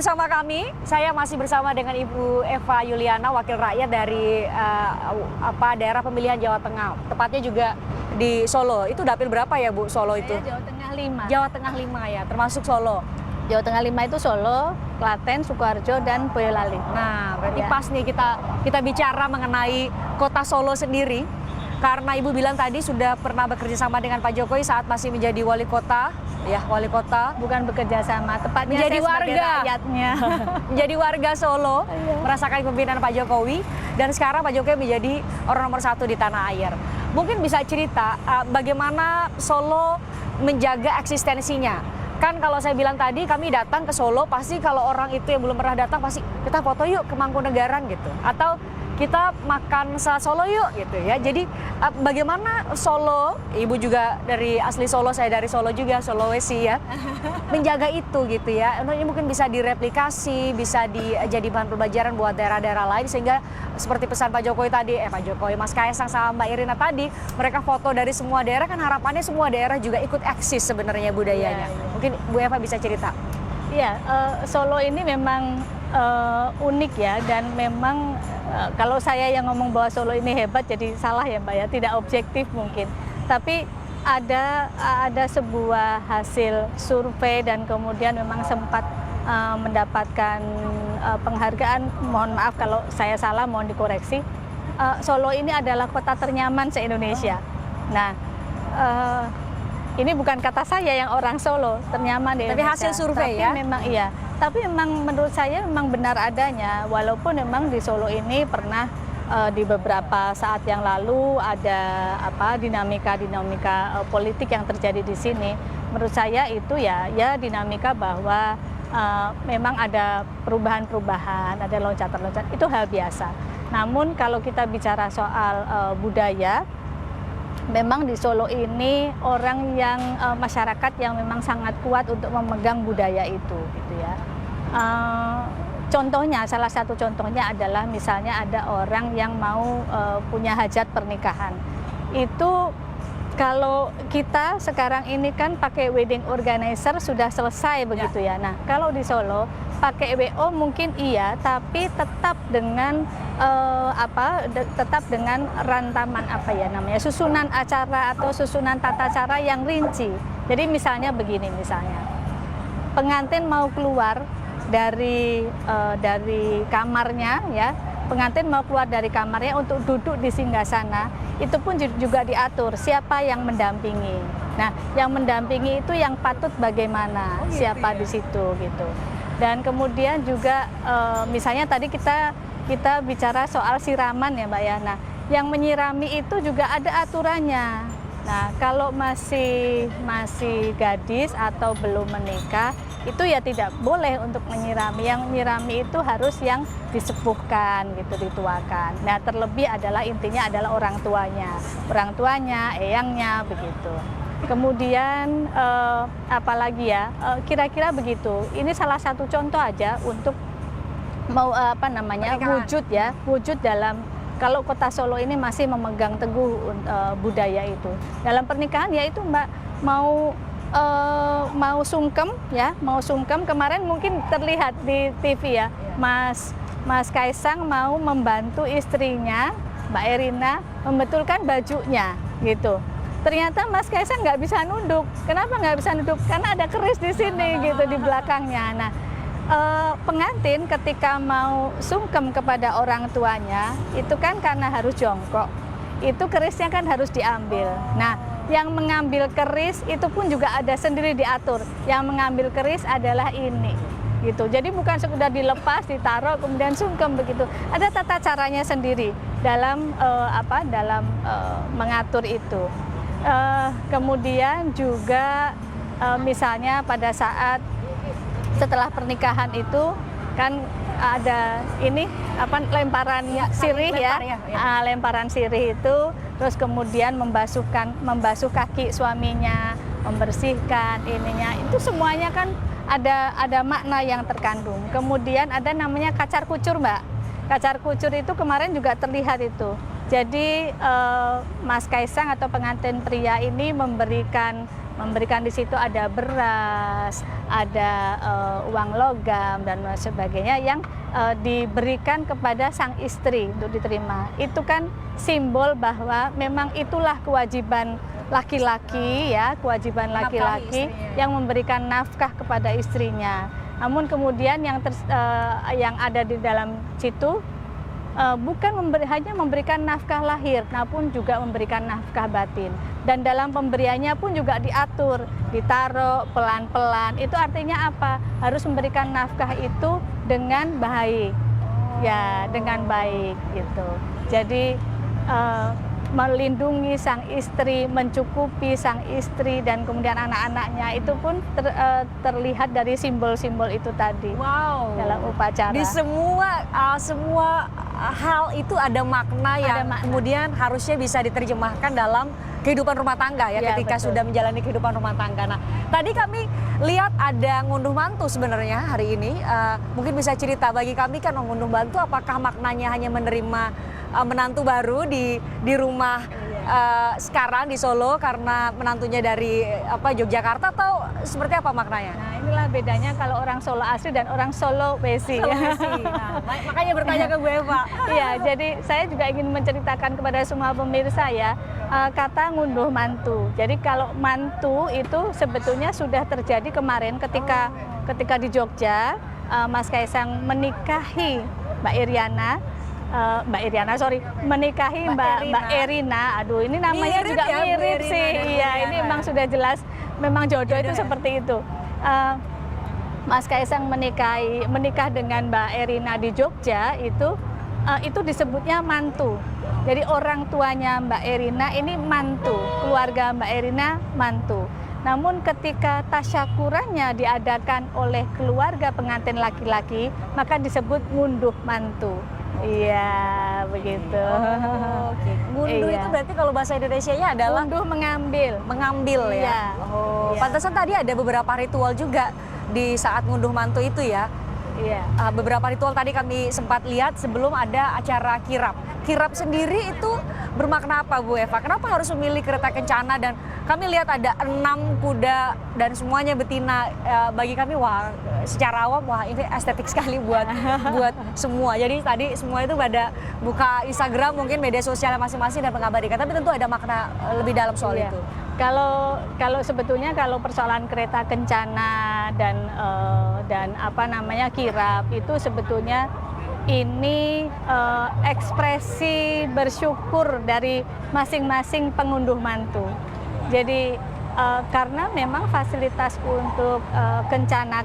bersama kami, saya masih bersama dengan Ibu Eva Yuliana, wakil rakyat dari daerah pemilihan Jawa Tengah. Tepatnya juga di Solo. Itu dapil berapa ya Bu Solo itu? Saya Jawa Tengah 5. Jawa Tengah 5 ya, termasuk Solo. Jawa Tengah 5 itu Solo, Klaten, Sukoharjo, dan Boyolali. Nah, berarti Ya. pas nih kita bicara mengenai kota Solo sendiri. Karena Ibu bilang tadi sudah pernah bekerja sama dengan Pak Jokowi saat masih menjadi wali kota. Ya, wali kota. Bukan bekerja sama, tepatnya Menjadi saya sebagai warga. rakyatnya. Menjadi warga Solo, merasakan kepemimpinan Pak Jokowi. Dan sekarang Pak Jokowi menjadi orang nomor 1 di tanah air. Mungkin bisa cerita bagaimana Solo menjaga eksistensinya. Kan kalau saya bilang tadi, kami datang ke Solo, pasti kalau orang itu yang belum pernah datang, pasti kita foto yuk ke Mangkunegaran gitu. Atau kita makan Solo yuk gitu ya. Jadi bagaimana Solo, Ibu juga dari asli Solo, saya dari Solo juga, Sulawesi ya, menjaga itu gitu ya. Ini mungkin bisa direplikasi, bisa jadi bahan pembelajaran buat daerah-daerah lain, sehingga seperti pesan Pak Jokowi tadi, Pak Jokowi, Mas Kaisang sama Mbak Irina tadi, mereka foto dari semua daerah, kan harapannya semua daerah juga ikut eksis sebenarnya budayanya. Ya. Mungkin Bu Eva bisa cerita. Iya, Solo ini memang unik ya, dan memang kalau saya yang ngomong bahwa Solo ini hebat jadi salah ya Mbak ya, tidak objektif mungkin. Tapi ada sebuah hasil survei dan kemudian memang sempat mendapatkan penghargaan. Mohon maaf kalau saya salah, mohon dikoreksi. Solo ini adalah kota ternyaman se-Indonesia. Nah, ini bukan kata saya yang orang Solo, ternyaman di Indonesia. Tapi hasil survei ya? Memang iya. Tapi memang menurut saya memang benar adanya, walaupun memang di Solo ini pernah di beberapa saat yang lalu ada dinamika politik yang terjadi di sini. Menurut saya itu ya dinamika bahwa memang ada perubahan-perubahan, ada loncatan-loncatan, itu hal biasa. Namun kalau kita bicara soal budaya, memang di Solo ini orang yang masyarakat yang memang sangat kuat untuk memegang budaya itu, gitu ya. Contohnya, salah satu contohnya adalah misalnya ada orang yang mau punya hajat pernikahan. Itu kalau kita sekarang ini kan pakai wedding organizer sudah selesai begitu ya. Nah, kalau di Solo pakai WO mungkin iya, tapi tetap dengan tetap dengan rantaman susunan acara atau susunan tata cara yang rinci. Jadi misalnya begini, pengantin mau keluar dari kamarnya ya, pengantin mau keluar dari kamarnya untuk duduk di singgasana, itu pun juga diatur siapa yang mendampingi. Nah, yang mendampingi itu yang patut bagaimana, siapa di situ gitu. Dan kemudian juga misalnya tadi kita bicara soal siraman ya Mbak ya. Nah, yang menyirami itu juga ada aturannya. Nah, kalau masih gadis atau belum menikah, itu ya tidak boleh untuk menyirami. Yang menyirami itu harus yang disepuhkan gitu, dituakan. Nah, terlebih intinya adalah orang tuanya, eyangnya begitu. Kemudian apalagi ya, kira-kira begitu. Ini salah satu contoh aja untuk wujud dalam kalau kota Solo ini masih memegang teguh budaya itu. Dalam pernikahan ya itu Mbak, mau sungkem kemarin mungkin terlihat di TV ya, Mas Kaisang mau membantu istrinya Mbak Irina membetulkan bajunya gitu. Ternyata Mas Kaisang nggak bisa nunduk. Kenapa nggak bisa nunduk? Karena ada keris di sini gitu di belakangnya. Nah, pengantin ketika mau sungkem kepada orang tuanya itu kan karena harus jongkok, itu kerisnya kan harus diambil. Nah, yang mengambil keris itu pun juga ada sendiri diatur. Yang mengambil keris adalah ini gitu. Jadi bukan sekedar dilepas, ditaruh kemudian sungkem begitu. Ada tata caranya sendiri dalam mengatur itu. Kemudian juga misalnya pada saat setelah pernikahan itu kan ada lemparan sirih lemparan sirih itu, terus kemudian membasuh kaki suaminya, membersihkan ininya, itu semuanya kan ada makna yang terkandung. Kemudian ada namanya kacar kucur Mbak. Kacar kucur itu kemarin juga terlihat itu. Jadi Mas Kaisang atau pengantin pria ini memberikan memberikan di situ ada beras, ada uang logam dan sebagainya yang diberikan kepada sang istri untuk diterima. Itu kan simbol bahwa memang itulah kewajiban laki-laki ya, kewajiban laki-laki yang memberikan nafkah kepada istrinya. Namun kemudian yang ada di dalam situ bukan hanya memberikan nafkah lahir, namun juga memberikan nafkah batin. Dan dalam pemberiannya pun juga diatur, ditaruh pelan-pelan. Itu artinya apa? Harus memberikan nafkah itu dengan baik, ya, dengan baik gitu. Jadi melindungi sang istri, mencukupi sang istri dan kemudian anak-anaknya itu pun terlihat dari simbol-simbol itu tadi. Wow. Dalam upacara. Di semua hal itu ada makna yang kemudian harusnya bisa diterjemahkan dalam kehidupan rumah tangga ya, ketika betul. sudah menjalani kehidupan rumah tangga. Nah, tadi kami lihat ada ngunduh mantu sebenarnya hari ini. Mungkin bisa cerita bagi kami kan ngunduh mantu, apakah maknanya hanya menerima menantu baru di rumah sekarang di Solo karena menantunya dari Yogyakarta, atau seperti apa maknanya? Nah, inilah bedanya kalau orang Solo asli dan orang Solo Wesi. Nah, makanya bertanya ke Bu Eva. Iya, jadi saya juga ingin menceritakan kepada semua pemirsa ya, kata ngunduh mantu. Jadi kalau mantu itu sebetulnya sudah terjadi kemarin ketika di Jogja, Mas Kaisang menikahi Mbak Iriana, menikahi Mbak Erina. Aduh, ini namanya mirip juga ya, mirip sih. Iya, ini memang sudah jelas, memang jodoh itu seperti itu. Mas Kaisang menikah dengan Mbak Erina di Jogja itu disebutnya mantu. Jadi orang tuanya Mbak Erina ini mantu, keluarga Mbak Erina mantu. Namun ketika tasyakurannya diadakan oleh keluarga pengantin laki-laki, maka disebut ngunduh mantu. Iya, begitu. Oke. Ngunduh itu berarti kalau bahasa Indonesianya adalah ngunduh, mengambil ya. Iya. Oh, pantesan tadi ada beberapa ritual juga di saat ngunduh mantu itu ya. Iya. Beberapa ritual tadi kami sempat lihat sebelum ada acara kirap. Kirap sendiri itu bermakna apa, Bu Eva? Kenapa harus memilih kereta kencana, dan kami lihat ada 6 kuda dan semuanya betina. Bagi kami secara awam ini estetik sekali buat semua. Jadi tadi semua itu pada buka Instagram, mungkin media sosial masing-masing dan mengabadikan, tapi tentu ada makna lebih dalam soal itu. Kalau sebetulnya kalau persoalan kereta kencana dan kirap itu sebetulnya ini ekspresi bersyukur dari masing-masing pengunduh mantu. Jadi karena memang fasilitas untuk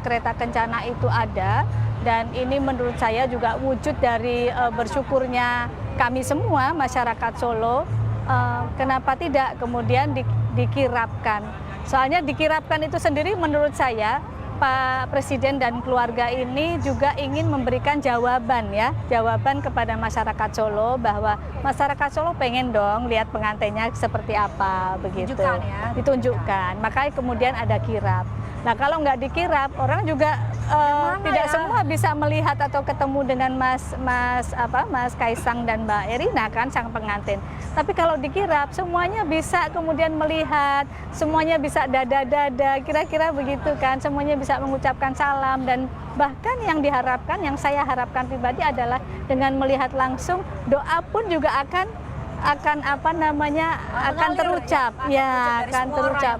kereta kencana itu ada, dan ini menurut saya juga wujud dari bersyukurnya kami semua masyarakat Solo. Kenapa tidak kemudian dikirapkan? Soalnya dikirapkan itu sendiri menurut saya Pak Presiden dan keluarga ini juga ingin memberikan jawaban kepada masyarakat Solo, bahwa masyarakat Solo pengen dong lihat pengantinnya seperti apa begitu. Ditunjukkan. Makanya kemudian ada kirap. Nah, kalau nggak dikirap, orang juga tidak semua bisa melihat atau ketemu dengan Mas Kaisang dan Mbak Erina kan, sang pengantin. Tapi kalau dikirap, semuanya bisa kemudian melihat, semuanya bisa dada-dada, kira-kira begitu kan, semuanya bisa mengucapkan salam, dan bahkan yang saya harapkan pribadi adalah dengan melihat langsung, doa pun juga akan terucap, akan terucap.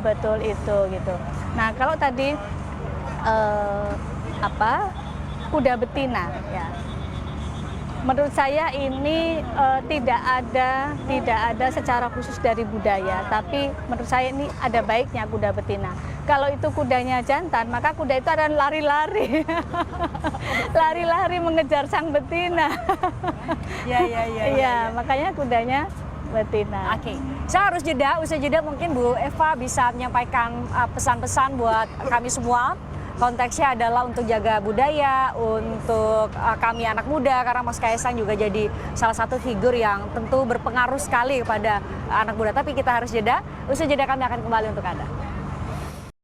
Betul itu gitu. Nah, kalau tadi kuda betina ya. Menurut saya ini tidak ada secara khusus dari budaya, tapi menurut saya ini ada baiknya kuda betina. Kalau itu kudanya jantan, maka kuda itu akan lari-lari, lari-lari mengejar sang betina. Iya, makanya kudanya betina. Oke, saya harus usai jeda mungkin Bu Eva bisa menyampaikan pesan-pesan buat kami semua. Konteksnya adalah untuk jaga budaya, untuk kami anak muda, karena Mas Kaisang juga jadi salah satu figur yang tentu berpengaruh sekali kepada anak muda. Tapi kita harus jeda, usai jeda kami akan kembali untuk Anda.